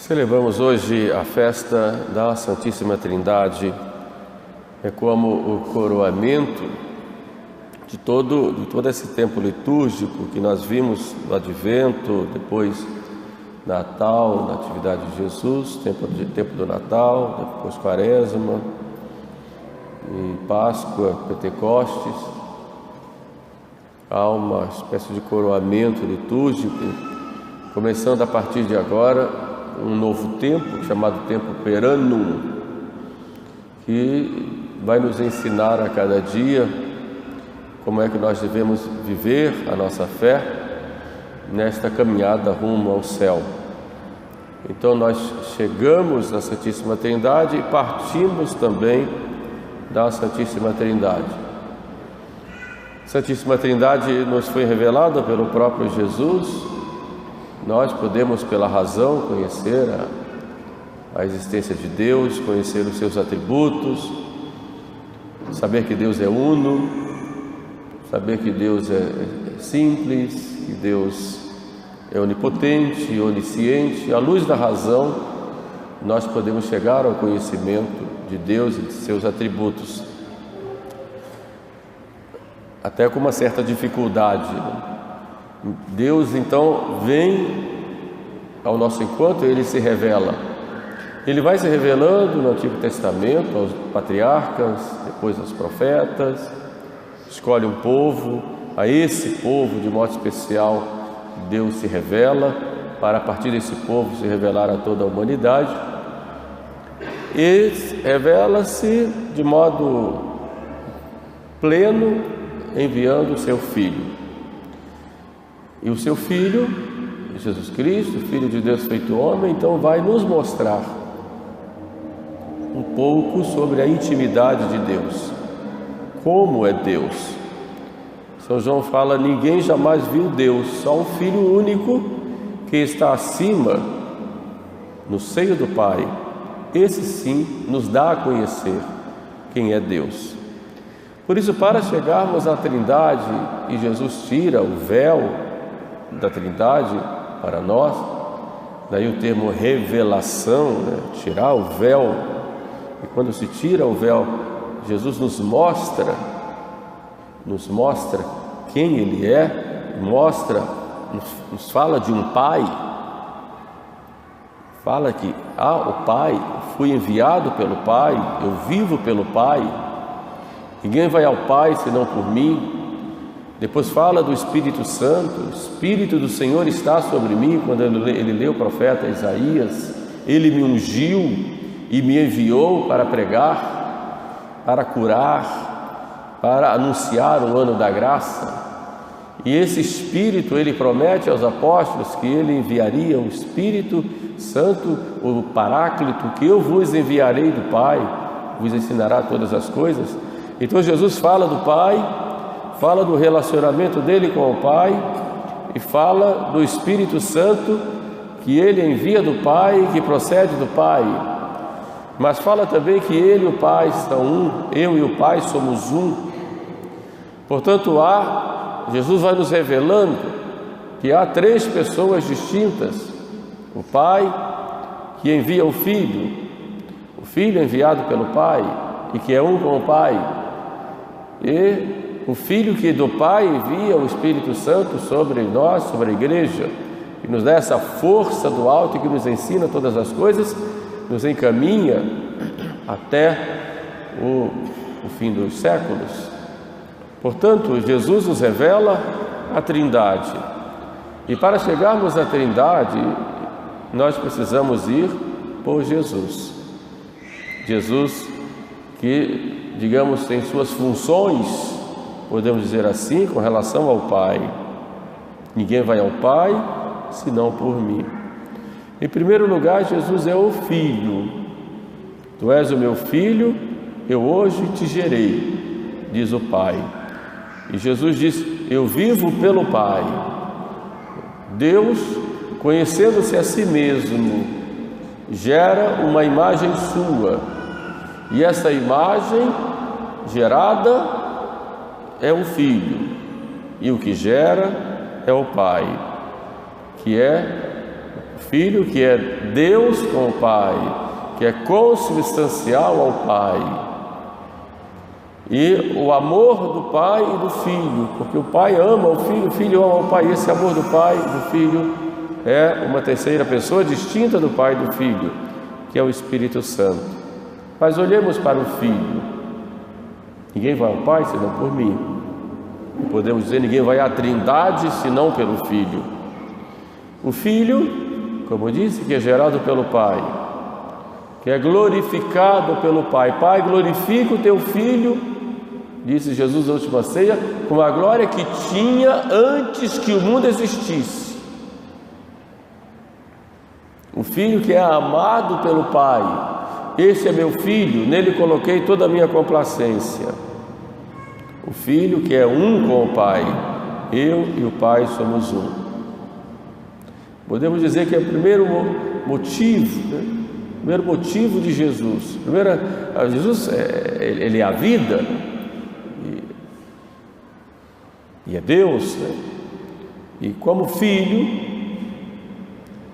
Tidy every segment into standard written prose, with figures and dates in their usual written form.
Celebramos hoje a festa da Santíssima Trindade. É como o coroamento de todo esse tempo litúrgico que nós vimos no Advento, depois Natal, Natividade de Jesus, tempo do Natal, depois Quaresma, e Páscoa, Pentecostes. Há uma espécie de coroamento litúrgico, começando a partir de agora um novo tempo, chamado tempo Peranum, que vai nos ensinar a cada dia como é que nós devemos viver a nossa fé nesta caminhada rumo ao céu. Então nós chegamos na Santíssima Trindade e partimos também da Santíssima Trindade. A Santíssima Trindade nos foi revelada pelo próprio Jesus. Nós podemos, pela razão, conhecer a existência de Deus, conhecer os seus atributos, saber que Deus é uno, saber que Deus é simples, que Deus é onipotente, onisciente. À luz da razão, nós podemos chegar ao conhecimento de Deus e de seus atributos, até com uma certa dificuldade. Deus então vem ao nosso encontro, Ele se revela. Ele vai se revelando no Antigo Testamento aos patriarcas, depois aos profetas. Escolhe um povo, a esse povo de modo especial Deus se revela, para a partir desse povo se revelar a toda a humanidade. E revela-se de modo pleno enviando o seu Filho. E o seu Filho, Jesus Cristo, Filho de Deus feito homem, então vai nos mostrar um pouco sobre a intimidade de Deus. Como é Deus? São João fala: ninguém jamais viu Deus, só um Filho único que está acima, no seio do Pai. Esse sim nos dá a conhecer quem é Deus. Por isso, para chegarmos à Trindade, e Jesus tira o véu da Trindade para nós, daí o termo revelação, né? Tirar o véu. E quando se tira o véu, Jesus nos mostra quem Ele é, nos fala de um Pai, fala que o Pai, fui enviado pelo Pai, eu vivo pelo Pai, ninguém vai ao Pai senão por mim. Depois fala do Espírito Santo, o Espírito do Senhor está sobre mim. Quando ele lê o profeta Isaías, Ele me ungiu e me enviou para pregar, para curar, para anunciar o ano da graça. E esse Espírito, Ele promete aos apóstolos que Ele enviaria o Espírito Santo, o Paráclito, que eu vos enviarei do Pai, vos ensinará todas as coisas. Então Jesus fala do Pai, fala do relacionamento dele com o Pai e fala do Espírito Santo que ele envia do Pai, que procede do Pai. Mas fala também que ele e o Pai são um, eu e o Pai somos um. Portanto, Jesus vai nos revelando que há três pessoas distintas: o Pai que envia o Filho enviado pelo Pai e que é um com o Pai, e o Filho que do Pai envia o Espírito Santo sobre nós, sobre a Igreja, que nos dá essa força do alto e que nos ensina todas as coisas, nos encaminha até o fim dos séculos. Portanto, Jesus nos revela a Trindade. E para chegarmos à Trindade, nós precisamos ir por Jesus. Jesus que, digamos, tem suas funções, podemos dizer assim, com relação ao Pai. Ninguém vai ao Pai senão por mim. Em primeiro lugar, Jesus é o Filho. Tu és o meu Filho, eu hoje te gerei, diz o Pai. E Jesus diz: eu vivo pelo Pai. Deus, conhecendo-se a si mesmo, gera uma imagem sua. E essa imagem gerada é o Filho, e o que gera é o Pai, que é O Filho que é Deus com o Pai, que é consubstancial ao Pai. E o amor do Pai e do Filho, porque o Pai ama o Filho ama o Pai. E esse amor do Pai e do Filho é uma terceira pessoa distinta do Pai e do Filho, que é o Espírito Santo. Mas olhemos para o Filho. Ninguém vai ao Pai senão por mim. E podemos dizer, ninguém vai à Trindade senão pelo Filho. O Filho, como disse, que é gerado pelo Pai, que é glorificado pelo Pai. Pai, glorifica o teu Filho, disse Jesus na última ceia, com a glória que tinha antes que o mundo existisse. O Filho que é amado pelo Pai. Esse é meu Filho, nele coloquei toda a minha complacência. O Filho que é um com o Pai. Eu e o Pai somos um. Podemos dizer que é o primeiro motivo, né? O primeiro motivo de Jesus. Jesus, ele é a vida, e é Deus, né? E como Filho,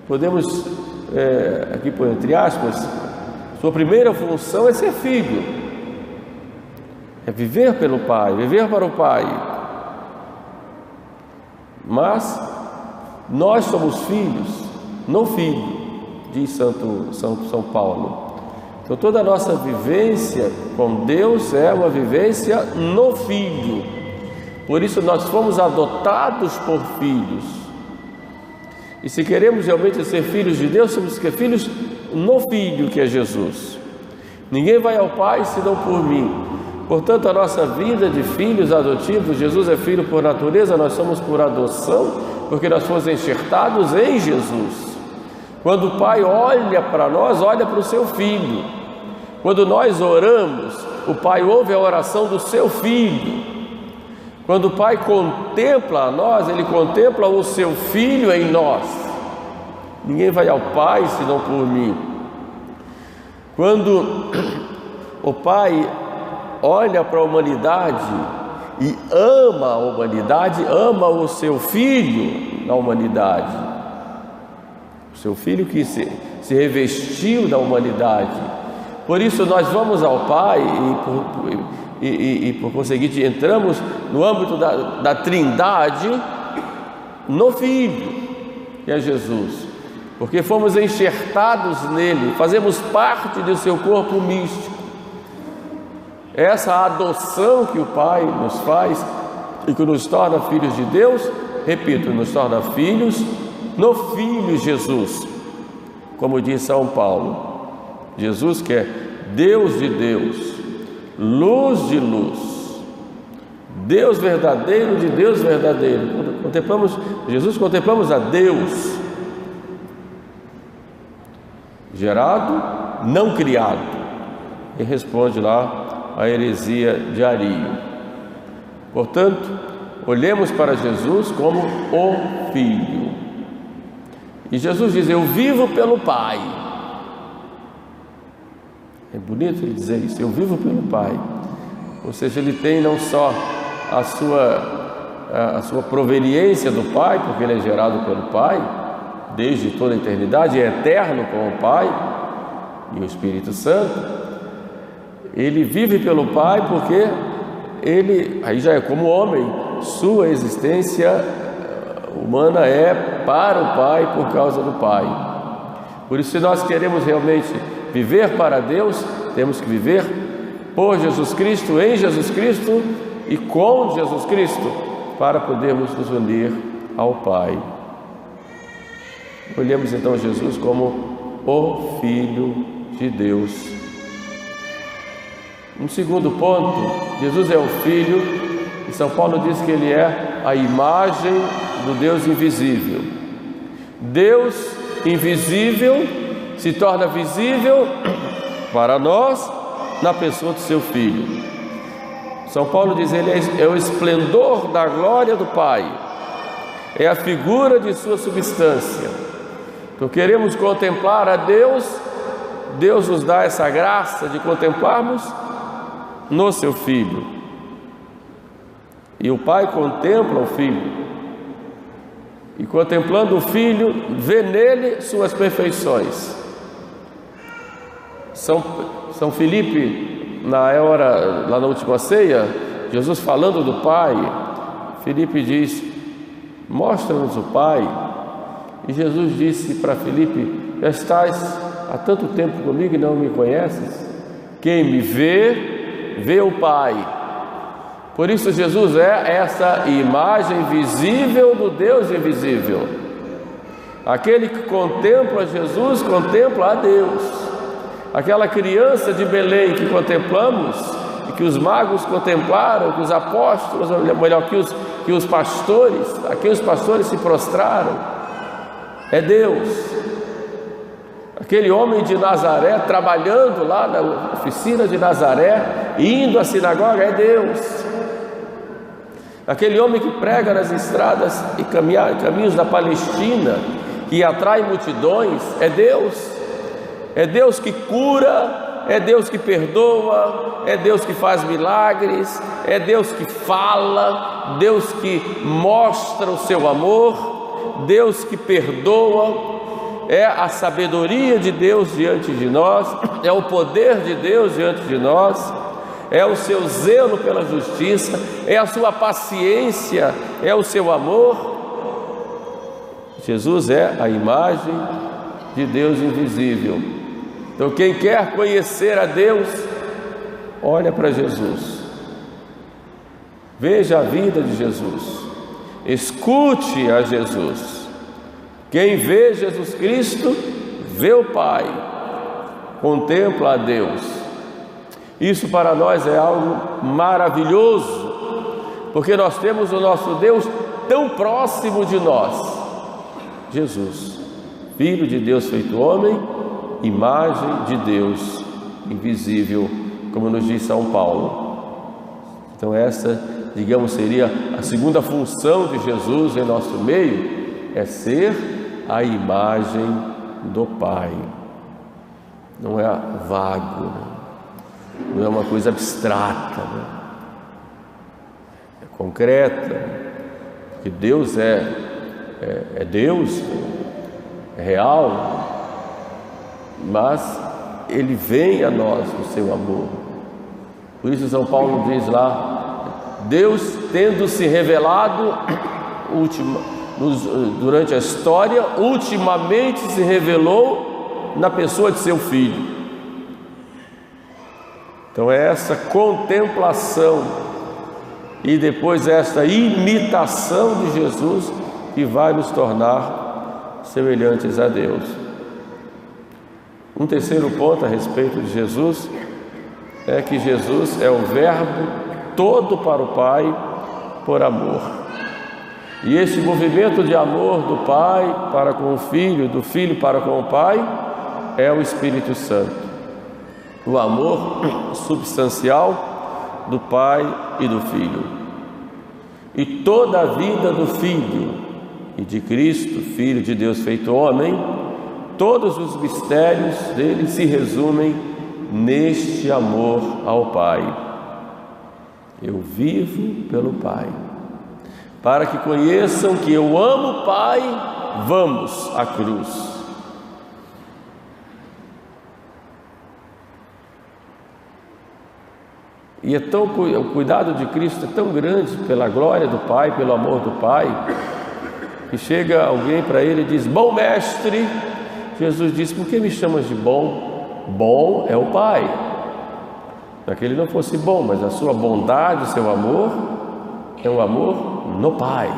podemos, aqui por entre aspas, sua primeira função é ser filho, é viver pelo Pai, viver para o Pai. Mas nós somos filhos no Filho, diz São Paulo. Então toda a nossa vivência com Deus é uma vivência no Filho. Por isso nós fomos adotados por filhos. E se queremos realmente ser filhos de Deus, temos que ser filhos no Filho, que é Jesus. Ninguém vai ao Pai senão por mim. Portanto, a nossa vida de filhos adotivos, Jesus é filho por natureza, nós somos por adoção, porque nós fomos enxertados em Jesus. Quando o Pai olha para nós, olha para o seu Filho. Quando nós oramos, o Pai ouve a oração do seu Filho. Quando o Pai contempla a nós, Ele contempla o seu Filho em nós. Ninguém vai ao Pai senão por mim. Quando o Pai olha para a humanidade e ama a humanidade, ama o seu Filho na humanidade. O seu Filho que se revestiu da humanidade. Por isso nós vamos ao Pai e por conseguinte entramos no âmbito da Trindade no Filho, que é Jesus, porque fomos enxertados nele, fazemos parte do seu corpo místico. Essa adoção que o Pai nos faz e que nos torna filhos de Deus, repito, nos torna filhos no Filho Jesus, como diz São Paulo. Jesus que é Deus de Deus, luz de luz, Deus verdadeiro de Deus verdadeiro. Quando contemplamos Jesus, contemplamos a Deus gerado, não criado. E responde lá a heresia de Ario. Portanto, olhemos para Jesus como o Filho. E Jesus diz: eu vivo pelo Pai. É bonito ele dizer isso, eu vivo pelo Pai. Ou seja, ele tem não só a sua proveniência do Pai, porque ele é gerado pelo Pai desde toda a eternidade, é eterno com o Pai e o Espírito Santo. Ele vive pelo Pai porque ele, aí já é como homem, sua existência humana é para o Pai, por causa do Pai. Por isso, se nós queremos realmente viver para Deus, temos que viver por Jesus Cristo, em Jesus Cristo e com Jesus Cristo, para podermos nos unir ao Pai. Olhemos então Jesus como o Filho de Deus. Um segundo ponto, Jesus é o Filho, e São Paulo diz que ele é a imagem do Deus invisível. Deus invisível se torna visível para nós na pessoa do seu Filho. São Paulo diz: ele é o esplendor da glória do Pai, é a figura de sua substância. Então queremos contemplar a Deus, Deus nos dá essa graça de contemplarmos no seu Filho. E o Pai contempla o Filho e contemplando o Filho, vê nele suas perfeições. São Filipe, lá na última ceia, Jesus falando do Pai, Filipe diz: mostra-nos o Pai. E Jesus disse para Filipe: já estás há tanto tempo comigo e não me conheces? Quem me vê, vê o Pai. Por isso Jesus é essa imagem visível do Deus invisível. Aquele que contempla Jesus, contempla a Deus. Aquela criança de Belém que contemplamos, e que os magos contemplaram, que os apóstolos, ou melhor, que os pastores, a quem os pastores se prostraram, é Deus. Aquele homem de Nazaré, trabalhando lá na oficina de Nazaré, indo à sinagoga, é Deus. Aquele homem que prega nas estradas e caminhos da Palestina, que atrai multidões, é Deus. É Deus que cura, é Deus que perdoa, é Deus que faz milagres, é Deus que fala, Deus que mostra o seu amor, Deus que perdoa. É a sabedoria de Deus diante de nós, é o poder de Deus diante de nós, é o seu zelo pela justiça, é a sua paciência, é o seu amor. Jesus é a imagem de Deus invisível. Então, quem quer conhecer a Deus, olha para Jesus, veja a vida de Jesus, escute a Jesus. Quem vê Jesus Cristo, vê o Pai, contempla a Deus. Isso para nós é algo maravilhoso, porque nós temos o nosso Deus tão próximo de nós. Jesus, Filho de Deus feito homem, imagem de Deus invisível, como nos diz São Paulo. Então essa, digamos, seria a segunda função de Jesus em nosso meio, é ser a imagem do Pai. Não é vago, não é uma coisa abstrata, é concreta, porque Deus é Deus, é real, mas Ele vem a nós no seu amor. Por isso São Paulo diz lá: Deus, tendo se revelado durante a história, ultimamente se revelou na pessoa de seu Filho. Então é essa contemplação e depois esta imitação de Jesus que vai nos tornar semelhantes a Deus. Um terceiro ponto a respeito de Jesus é que Jesus é o Verbo todo para o Pai por amor. E esse movimento de amor do Pai para com o Filho, do Filho para com o Pai, é o Espírito Santo. O amor substancial do Pai e do Filho. E toda a vida do Filho e de Cristo, Filho de Deus feito homem, todos os mistérios dele se resumem neste amor ao Pai. Eu vivo pelo Pai. Para que conheçam que eu amo o Pai, vamos à cruz. E o cuidado de Cristo é tão grande pela glória do Pai, pelo amor do Pai, que chega alguém para ele e diz: bom mestre. Jesus disse: por que me chamas de bom? Bom é o Pai. Não é que ele não fosse bom, mas a sua bondade, o seu amor, é um amor no Pai.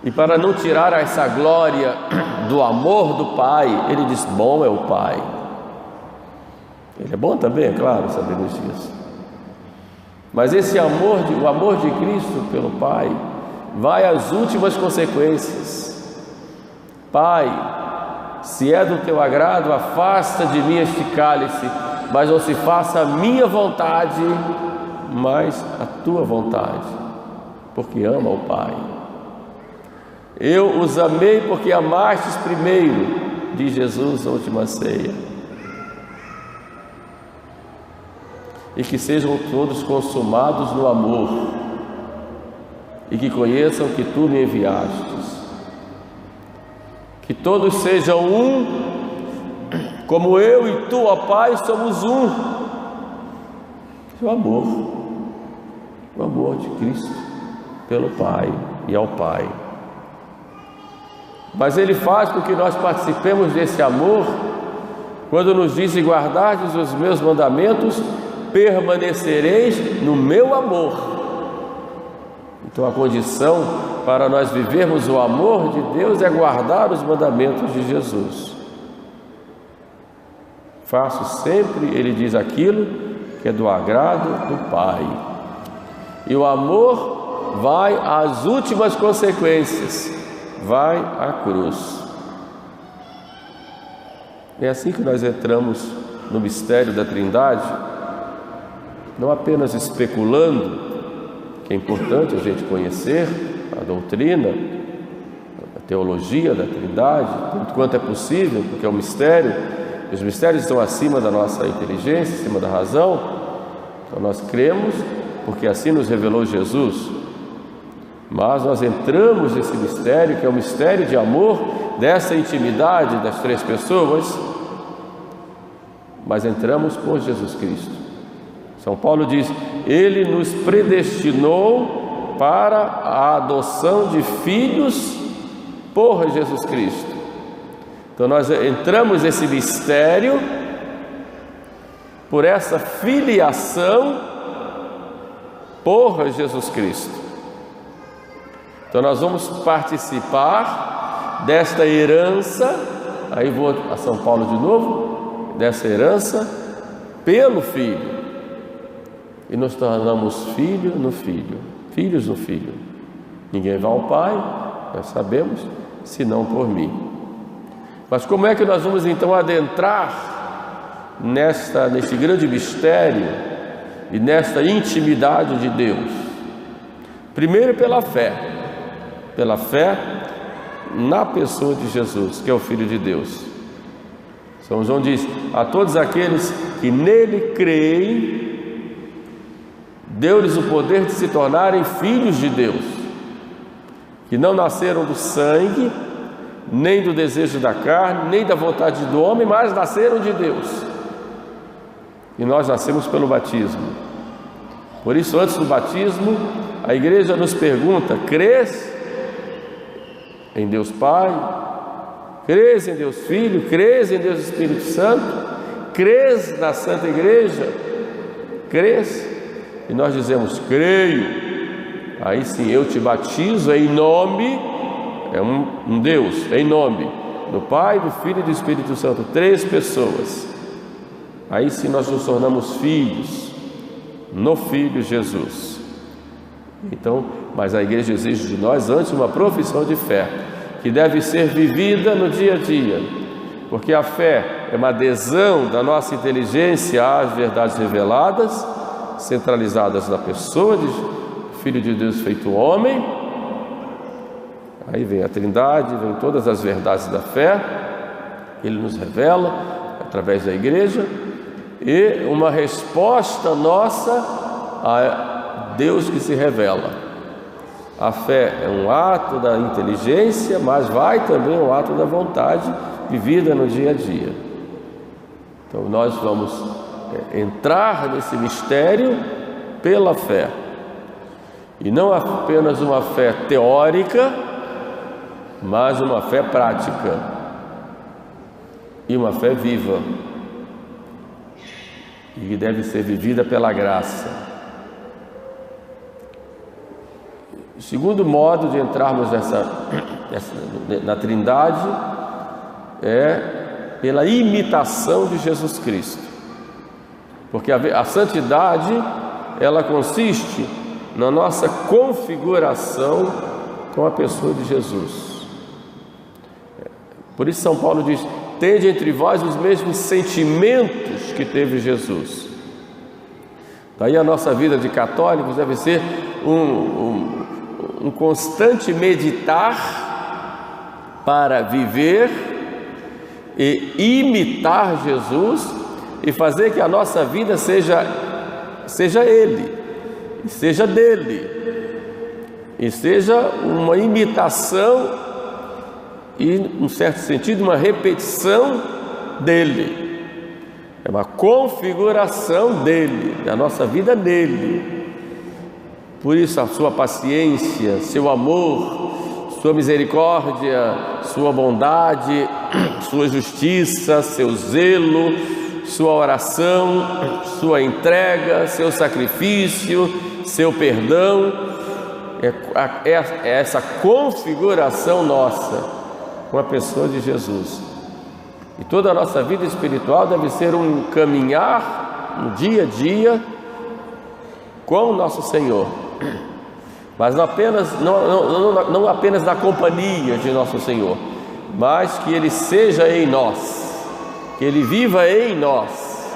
E para não tirar essa glória do amor do Pai, ele diz: bom é o Pai. Ele é bom também, é claro, sabemos disso. Mas esse amor, o amor de Cristo pelo Pai, vai às últimas consequências. Pai, se é do teu agrado, afasta de mim este cálice, mas não se faça a minha vontade, mas a tua vontade, porque ama o Pai. Eu os amei porque amastes primeiro, diz Jesus na última ceia. E que sejam todos consumados no amor, e que conheçam que tu me enviastes. que todos sejam um, como eu e tu, ó Pai, somos um. O amor de Cristo pelo Pai e ao Pai. Mas Ele faz com que nós participemos desse amor quando nos diz: e guardardes os meus mandamentos, permanecereis no meu amor. Então a condição para nós vivermos o amor de Deus é guardar os mandamentos de Jesus. Faço sempre, Ele diz, aquilo que é do agrado do Pai. E o amor vai às últimas consequências, vai à cruz. É assim que nós entramos no mistério da Trindade, não apenas especulando, que é importante a gente conhecer a doutrina, a teologia da Trindade, tanto quanto é possível, porque é um mistério, os mistérios estão acima da nossa inteligência, acima da razão. Então nós cremos, porque assim nos revelou Jesus. Mas nós entramos nesse mistério, que é o mistério de amor, dessa intimidade das três pessoas, mas entramos por Jesus Cristo. São Paulo diz: Ele nos predestinou para a adoção de filhos por Jesus Cristo. Então nós entramos nesse mistério por essa filiação por Jesus Cristo. Então nós vamos participar desta herança, aí vou a São Paulo de novo, dessa herança pelo Filho. E nos tornamos filhos no Filho. Ninguém vai ao Pai, nós sabemos, senão por mim. Mas como é que nós vamos então adentrar neste grande mistério e nesta intimidade de Deus? Primeiro pela fé na pessoa de Jesus, que é o Filho de Deus. São João diz: a todos aqueles que nele creem, deu-lhes o poder de se tornarem filhos de Deus, que não nasceram do sangue, nem do desejo da carne, nem da vontade do homem, mas nasceram de Deus. E nós nascemos pelo batismo. Por isso, antes do batismo, a igreja nos pergunta: crês em Deus Pai? Crês em Deus Filho? Crês em Deus Espírito Santo? Crês na Santa Igreja? Crês? E nós dizemos: creio. Aí sim, eu te batizo em nome, é um Deus, em nome do Pai, do Filho e do Espírito Santo, três pessoas. Aí sim nós nos tornamos filhos no Filho Jesus. Então, mas a igreja exige de nós antes uma profissão de fé, que deve ser vivida no dia a dia, porque a fé é uma adesão da nossa inteligência às verdades reveladas, centralizadas na pessoa de Filho de Deus feito homem. Aí vem a Trindade, vem todas as verdades da fé, Ele nos revela através da igreja, e uma resposta nossa a Deus que se revela. A fé é um ato da inteligência, mas vai também um ato da vontade vivida no dia a dia. Então nós vamos entrar nesse mistério pela fé, e não apenas uma fé teórica, mas uma fé prática e uma fé viva, e que deve ser vivida pela graça. O segundo modo de entrarmos na Trindade é pela imitação de Jesus Cristo, porque a santidade, ela consiste na nossa configuração com a pessoa de Jesus. Por isso São Paulo diz: tende entre vós os mesmos sentimentos que teve Jesus. Daí a nossa vida de católicos deve ser um constante meditar para viver e imitar Jesus, e fazer que a nossa vida seja Ele, e seja dele, e seja uma imitação e, num certo sentido, uma repetição dele. É uma configuração dele, da nossa vida nele. Por isso a sua paciência, seu amor, sua misericórdia, sua bondade, sua justiça, seu zelo, sua oração, sua entrega, seu sacrifício, seu perdão, é essa configuração nossa com a pessoa de Jesus. E toda a nossa vida espiritual deve ser um caminhar no dia a dia com o nosso Senhor, mas não apenas na companhia de nosso Senhor, mas que Ele seja em nós, que Ele viva em nós.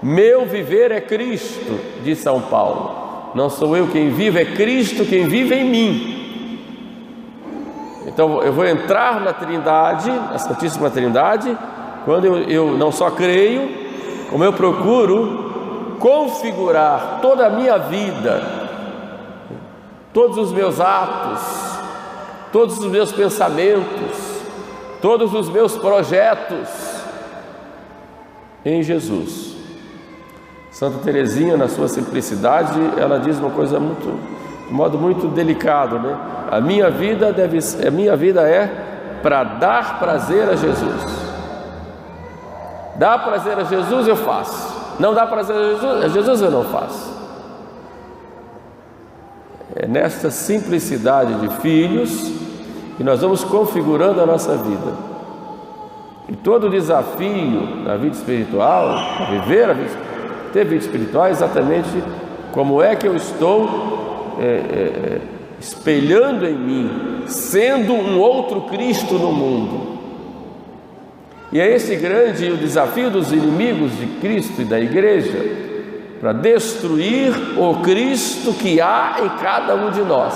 Meu viver é Cristo, diz São Paulo. Não sou eu quem vive, é Cristo quem vive em mim. Então eu vou entrar na Trindade, na Santíssima Trindade, quando eu não só creio, como eu procuro configurar toda a minha vida, todos os meus atos, todos os meus pensamentos, todos os meus projetos em Jesus. Santa Teresinha, na sua simplicidade, ela diz uma coisa de modo muito delicado, né? A minha vida é para dar prazer a Jesus. Dar prazer a Jesus eu faço, não dá prazer a Jesus eu não faço. É nesta simplicidade de filhos que nós vamos configurando a nossa vida. E todo o desafio na vida espiritual, ter vida espiritual, é exatamente como é que eu estou espelhando em mim, sendo um outro Cristo no mundo. E é esse o desafio dos inimigos de Cristo e da Igreja, para destruir o Cristo que há em cada um de nós.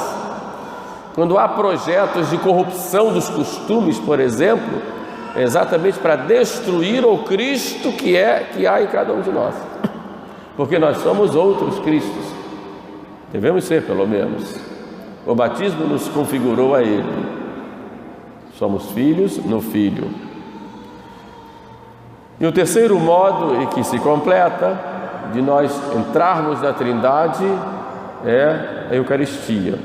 Quando há projetos de corrupção dos costumes, por exemplo, é exatamente para destruir o Cristo que há em cada um de nós, porque nós somos outros Cristos, devemos ser, pelo menos. O batismo nos configurou a Ele. Somos filhos no Filho. E o terceiro modo, e que se completa, de nós entrarmos na Trindade é a Eucaristia.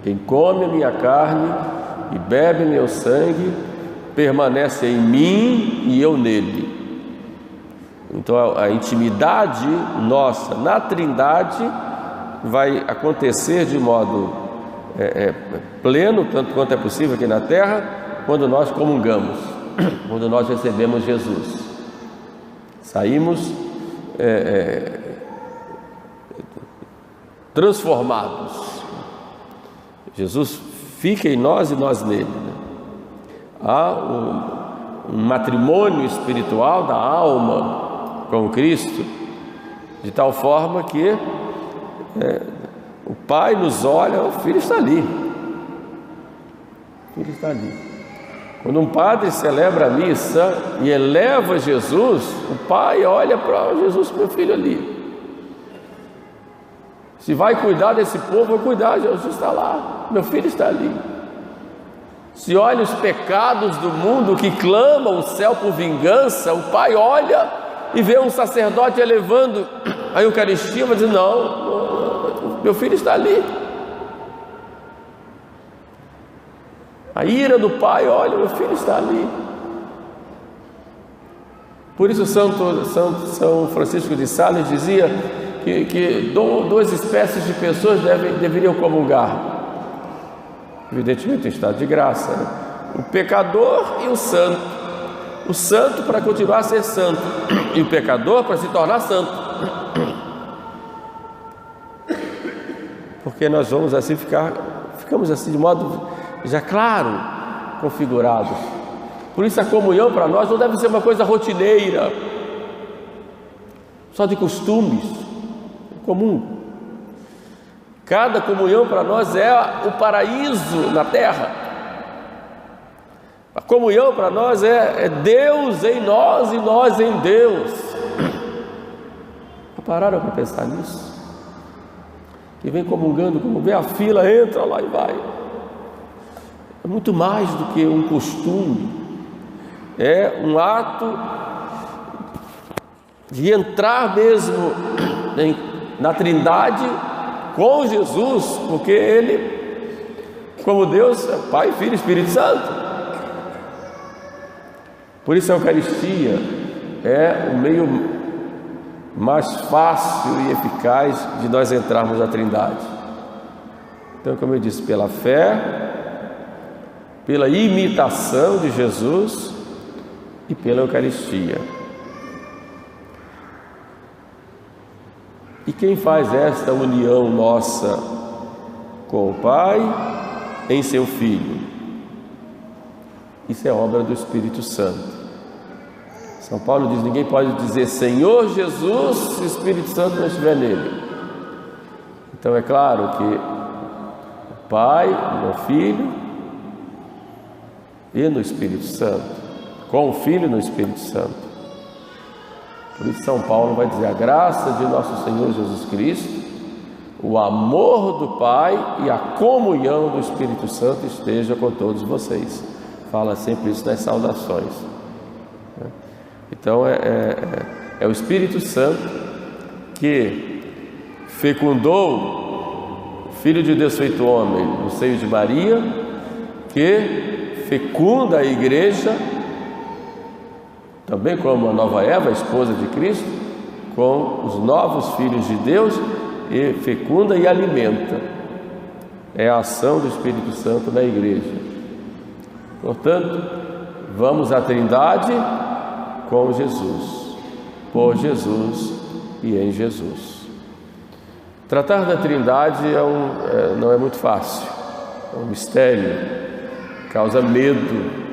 Quem come a minha carne e bebe meu sangue permanece em mim e eu nele. Então a intimidade nossa na Trindade vai acontecer de modo pleno, tanto quanto é possível aqui na terra, quando nós comungamos, quando nós recebemos Jesus. Saímos transformados. Jesus fica em nós e nós nele, né? Há um matrimônio espiritual da alma com Cristo, de tal forma que o Pai nos olha, o Filho está ali. O Filho está ali. Quando um padre celebra a missa e eleva Jesus, o Pai olha para Jesus, meu filho ali. Se vai cuidar desse povo, vai cuidar, Jesus está lá, meu filho está ali. Se olha os pecados do mundo que clamam o céu por vingança, o Pai olha e vê um sacerdote elevando a Eucaristia, vai dizer, não, meu filho está ali. A ira do Pai, olha, meu filho está ali. Por isso São Francisco de Sales dizia que duas espécies de pessoas deveriam comungar, evidentemente em estado de graça, né? O pecador e o santo. O santo para continuar a ser santo e o pecador para se tornar santo, porque nós vamos assim ficamos assim de modo já claro, configurados. Por isso a comunhão para nós não deve ser uma coisa rotineira, só de costumes, comum. Cada comunhão para nós é o paraíso na terra. A comunhão para nós é Deus em nós e nós em Deus. Pararam para pensar nisso? Que vem comungando, como vê a fila, entra lá e vai. É muito mais do que um costume, é um ato de entrar mesmo na Trindade com Jesus, porque Ele, como Deus, é Pai, Filho e Espírito Santo. Por isso a Eucaristia é o meio mais fácil e eficaz de nós entrarmos na Trindade. Então, como eu disse, pela fé, pela imitação de Jesus e pela Eucaristia. E quem faz esta união nossa com o Pai em seu Filho? Isso é obra do Espírito Santo. São Paulo diz: ninguém pode dizer Senhor Jesus se o Espírito Santo não estiver nele. Então é claro que o Pai, no Filho e no Espírito Santo, com o Filho no Espírito Santo. Por isso São Paulo vai dizer: a graça de nosso Senhor Jesus Cristo, o amor do Pai e a comunhão do Espírito Santo esteja com todos vocês. Fala sempre isso nas saudações. Então é o Espírito Santo que fecundou o Filho de Deus feito homem no seio de Maria, que fecunda a Igreja, também como a nova Eva, a esposa de Cristo, com os novos filhos de Deus, e fecunda e alimenta. É a ação do Espírito Santo na Igreja. Portanto, vamos à Trindade com Jesus, por Jesus e em Jesus. Tratar da Trindade não é muito fácil, é um mistério, causa medo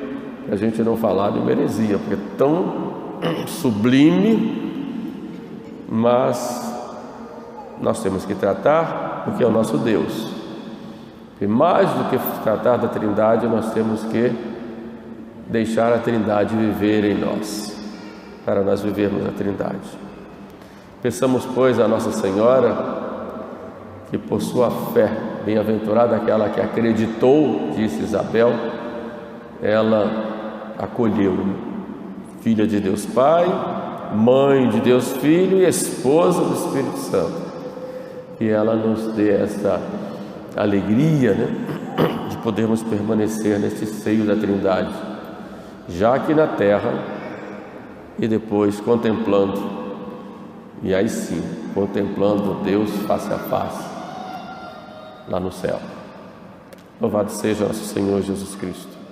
a gente não falar de uma heresia, porque é tão sublime, mas nós temos que tratar porque é o nosso Deus. E mais do que tratar da Trindade, nós temos que deixar a Trindade viver em nós, para nós vivermos a Trindade. Peçamos, pois, a Nossa Senhora que, por sua fé, bem-aventurada aquela que acreditou, disse Isabel, ela acolheu, filha de Deus Pai, mãe de Deus Filho e esposa do Espírito Santo. Que ela nos dê essa alegria, de podermos permanecer neste seio da Trindade, já aqui na terra, e depois contemplando, e aí sim, contemplando Deus face a face, lá no céu. Louvado seja nosso Senhor Jesus Cristo.